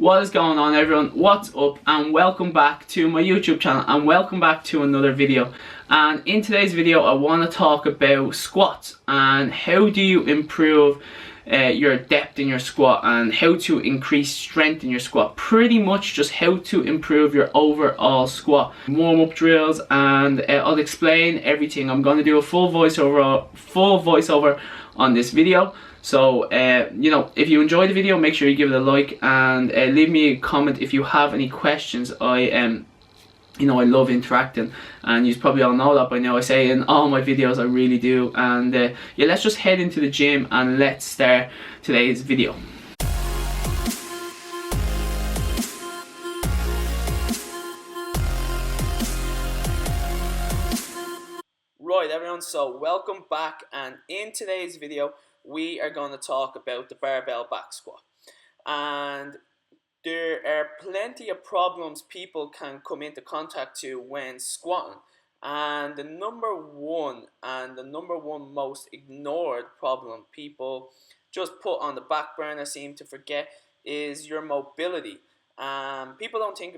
What is going on, everyone? What's up, and welcome back to my YouTube channel, and welcome back to another video. And in today's video I want to talk about squats and how do you improve your depth in your squat and how to increase strength in your squat. Pretty much just how to improve your overall squat. Warm-up drills, and I'll explain everything. I'm going to do a full voiceover on this video. So if you enjoy the video, make sure you give it a like, and leave me a comment if you have any questions. I love interacting, and you probably all know that by now. I say in all my videos I really do. And yeah, let's just head into the gym and let's start today's video. Right, everyone, so welcome back, and in today's video we are going to talk about the barbell back squat. And there are plenty of problems people can come into contact to when squatting, and the number one most ignored problem people just put on the back burner, seem to forget, is your mobility. People don't think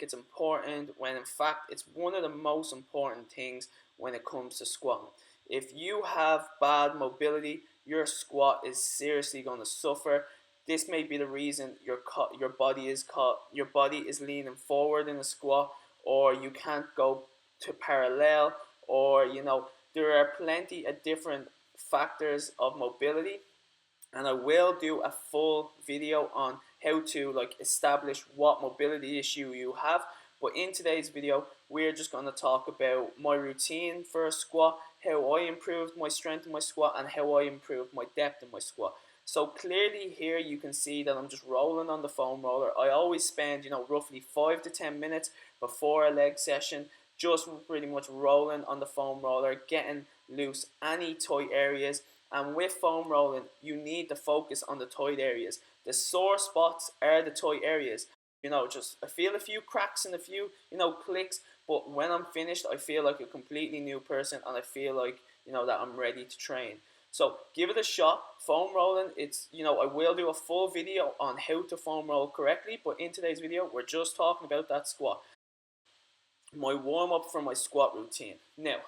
it's important, when in fact it's one of the most important things when it comes to squatting. If you have bad mobility, your squat is seriously going to suffer. This may be the reason your body is leaning forward in a squat, or you can't go to parallel, or there are plenty of different factors of mobility. And I will do a full video on how to establish what mobility issue you have. But in today's video, we're just going to talk about my routine for a squat, how I improved my strength in my squat, and how I improved my depth in my squat. So clearly here you can see that I'm just rolling on the foam roller. I always spend roughly 5 to 10 minutes before a leg session just pretty much rolling on the foam roller, getting loose any tight areas. And with foam rolling, you need to focus on the tight areas. The sore spots are the tight areas. I feel a few cracks and a few, clicks, but when I'm finished, I feel like a completely new person, and I feel like, that I'm ready to train. So give it a shot. Foam rolling, I will do a full video on how to foam roll correctly, but in today's video, we're just talking about that squat. My warm-up for my squat routine. Now,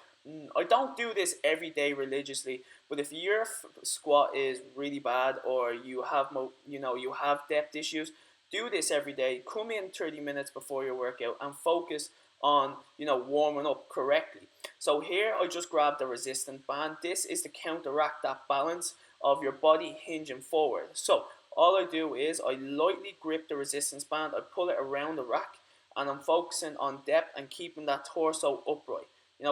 I don't do this every day religiously, but if your squat is really bad, or you have depth issues, do this every day. Come in 30 minutes before your workout and focus on warming up correctly. So here I just grabbed the resistance band. This is to counteract that balance of your body hinging forward. So all I do is I lightly grip the resistance band, I pull it around the rack, and I'm focusing on depth and keeping that torso upright.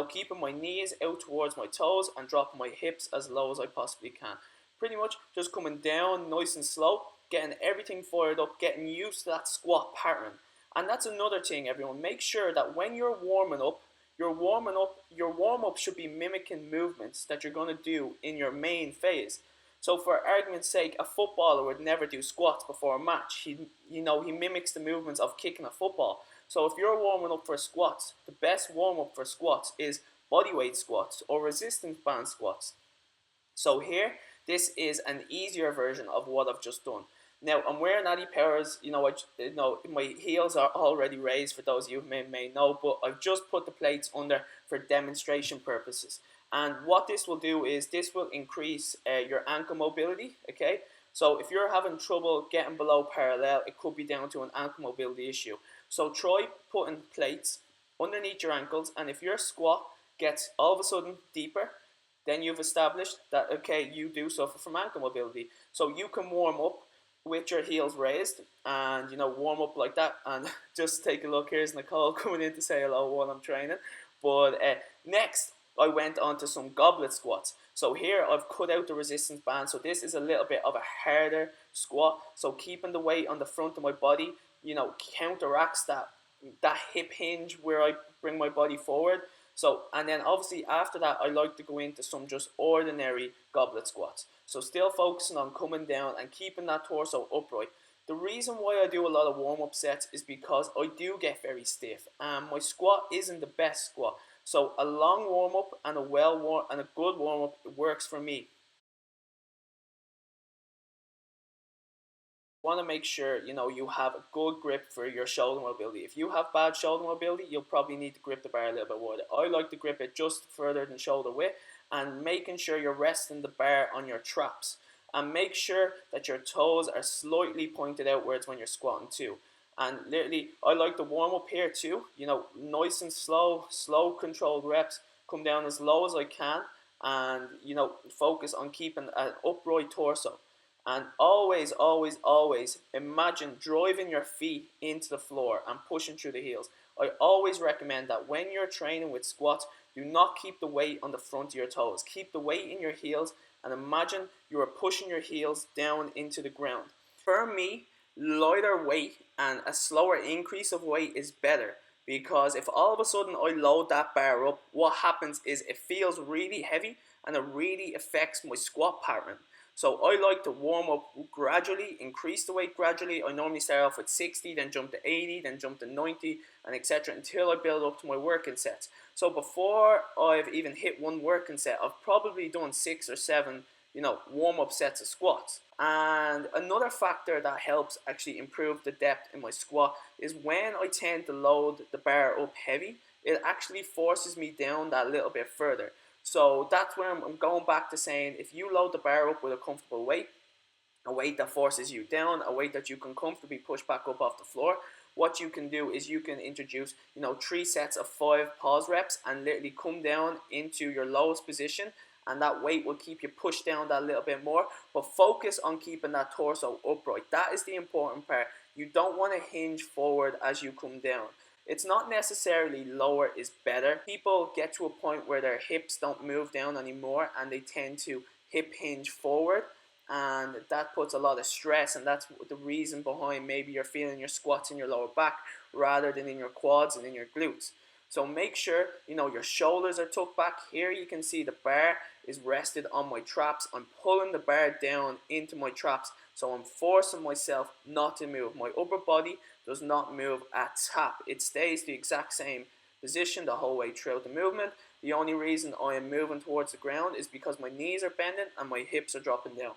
Keeping my knees out towards my toes and dropping my hips as low as I possibly can. Pretty much just coming down nice and slow, getting everything fired up, getting used to that squat pattern. And that's another thing, everyone. Make sure that when you're warming up, your warm-up should be mimicking movements that you're going to do in your main phase. So for argument's sake, a footballer would never do squats before a match. He mimics the movements of kicking a football. So if you're warming up for squats, the best warm-up for squats is bodyweight squats or resistance band squats. So here, this is an easier version of what I've just done. Now, I'm wearing Addy Powers. My heels are already raised, for those of you who may know, but I've just put the plates under for demonstration purposes. And what this will do is this will increase your ankle mobility, okay? So if you're having trouble getting below parallel, it could be down to an ankle mobility issue. So try putting plates underneath your ankles, and if your squat gets all of a sudden deeper, then you've established that, okay, you do suffer from ankle mobility. So you can warm up with your heels raised and, warm up like that. And just take a look, here's Nicole coming in to say hello while I'm training. But next, I went on to some goblet squats. So here I've cut out the resistance band. So this is a little bit of a harder squat. So keeping the weight on the front of my body, counteracts that hip hinge where I bring my body forward. So, and then obviously after that, I like to go into some just ordinary goblet squats. So still focusing on coming down and keeping that torso upright. The reason why I do a lot of warm-up sets is because I do get very stiff, and my squat isn't the best squat. So a long warm-up and a good warm-up works for me. Want to make sure you have a good grip for your shoulder mobility. If you have bad shoulder mobility, you'll probably need to grip the bar a little bit wider. I like to grip it just further than shoulder width, and making sure you're resting the bar on your traps, and make sure that your toes are slightly pointed outwards when you're squatting too. And literally, I like to warm up here too, nice and slow controlled reps. Come down as low as I can, and focus on keeping an upright torso. And always, always, always imagine driving your feet into the floor and pushing through the heels. I always recommend that when you're training with squats, do not keep the weight on the front of your toes. Keep the weight in your heels, and imagine you are pushing your heels down into the ground. For me, lighter weight and a slower increase of weight is better, because if all of a sudden I load that bar up, what happens is it feels really heavy and it really affects my squat pattern. So I like to warm up gradually, increase the weight gradually. I normally start off with 60, then jump to 80, then jump to 90, and etc. until I build up to my working sets. So before I've even hit one working set, I've probably done 6 or 7, warm-up sets of squats. And another factor that helps actually improve the depth in my squat is when I tend to load the bar up heavy, it actually forces me down that little bit further. So that's where I'm going back to saying, if you load the bar up with a comfortable weight, a weight that forces you down, a weight that you can comfortably push back up off the floor, what you can do is you can introduce 3 sets of 5 pause reps and literally come down into your lowest position, and that weight will keep you pushed down that little bit more. But focus on keeping that torso upright. That is the important part. You don't want to hinge forward as you come down. It's not necessarily lower is better. People get to a point where their hips don't move down anymore and they tend to hip hinge forward, and that puts a lot of stress, and that's the reason behind maybe you're feeling your squats in your lower back rather than in your quads and in your glutes. So make sure your shoulders are tucked back. Here you can see the bar is rested on my traps. I'm pulling the bar down into my traps, so I'm forcing myself not to move. My upper body does not move at tap. It stays the exact same position the whole way throughout the movement. The only reason I am moving towards the ground is because my knees are bending and my hips are dropping down.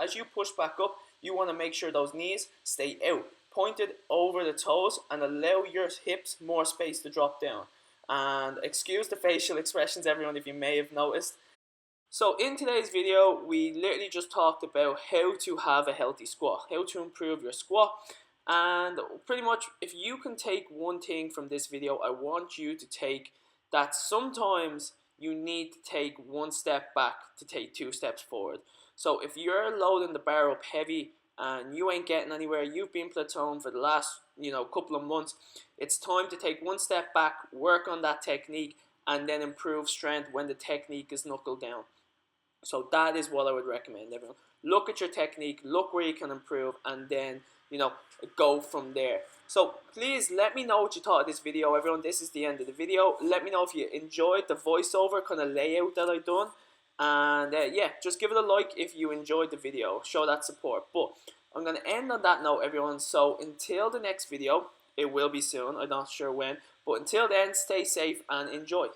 As you push back up, you want to make sure those knees stay out, pointed over the toes, and allow your hips more space to drop down. And excuse the facial expressions, everyone, if you may have noticed. So in today's video, we literally just talked about how to have a healthy squat, how to improve your squat. And pretty much, if you can take one thing from this video, I want you to take that sometimes you need to take one step back to take 2 steps forward. So if you're loading the bar up heavy and you ain't getting anywhere, you've been plateauing for the last couple of months, it's time to take one step back, work on that technique, and then improve strength when the technique is knuckled down. So that is what I would recommend, everyone. Look at your technique, look where you can improve, and then go from there. So please let me know what you thought of this video, everyone. This is the end of the video. Let me know if you enjoyed the voiceover kind of layout that I've done. And yeah, just give it a like if you enjoyed the video. Show that support. But I'm going to end on that note, everyone. So until the next video, it will be soon. I'm not sure when. But until then, stay safe and enjoy.